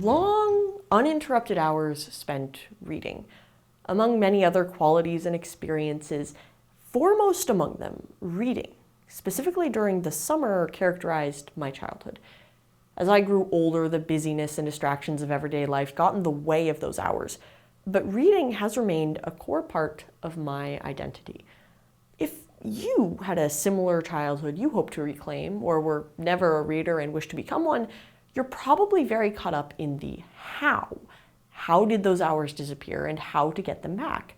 long, uninterrupted hours spent reading. Among many other qualities and experiences, foremost among them, reading, specifically during the summer, characterized my childhood. As I grew older, the busyness and distractions of everyday life got in the way of those hours, but reading has remained a core part of my identity. If you had a similar childhood you hope to reclaim, or were never a reader and wish to become one, you're probably very caught up in the how. How did those hours disappear and how to get them back?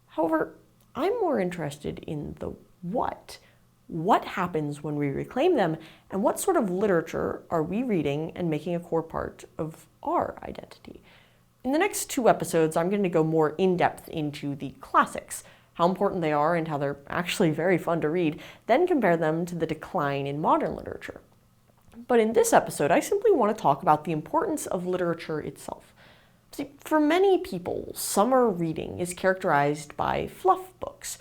However, I'm more interested in the what. What happens when we reclaim them, and what sort of literature are we reading and making a core part of our identity? In the next 2 episodes, I'm going to go more in-depth into the classics, how important they are and how they're actually very fun to read, then compare them to the decline in modern literature. But in this episode, I simply want to talk about the importance of literature itself. See, for many people, summer reading is characterized by fluff books,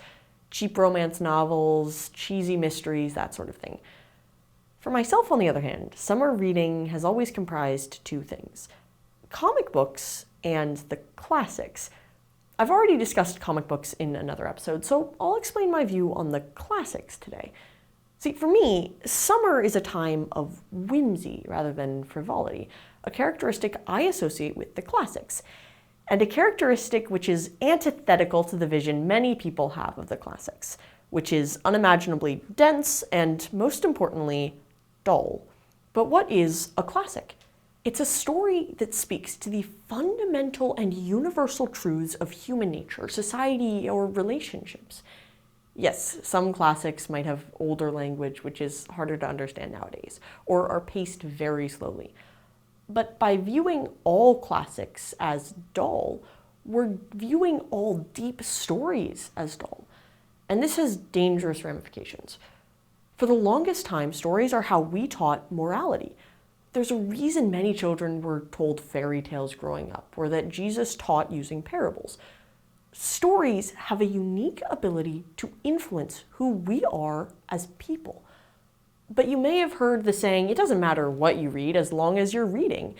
cheap romance novels, cheesy mysteries, that sort of thing. For myself, on the other hand, summer reading has always comprised 2 things: comic books and the classics. I've already discussed comic books in another episode, so I'll explain my view on the classics today. See, for me, summer is a time of whimsy rather than frivolity, a characteristic I associate with the classics, and a characteristic which is antithetical to the vision many people have of the classics, which is unimaginably dense and, most importantly, dull. But what is a classic? It's a story that speaks to the fundamental and universal truths of human nature, society, or relationships. Yes, some classics might have older language which is harder to understand nowadays, or are paced very slowly. But by viewing all classics as dull, we're viewing all deep stories as dull. And this has dangerous ramifications. For the longest time, stories are how we taught morality. There's a reason many children were told fairy tales growing up, or that Jesus taught using parables. Stories have a unique ability to influence who we are as people. But you may have heard the saying, it doesn't matter what you read as long as you're reading.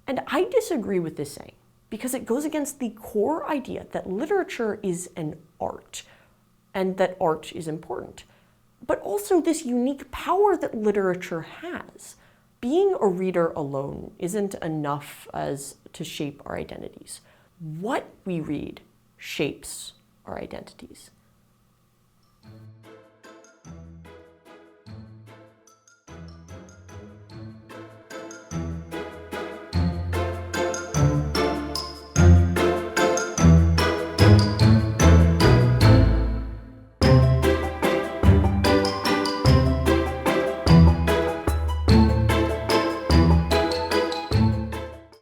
And I disagree with this saying, because it goes against the core idea that literature is an art, and that art is important. But also this unique power that literature has. Being a reader alone isn't enough as to shape our identities. What we read shapes our identities.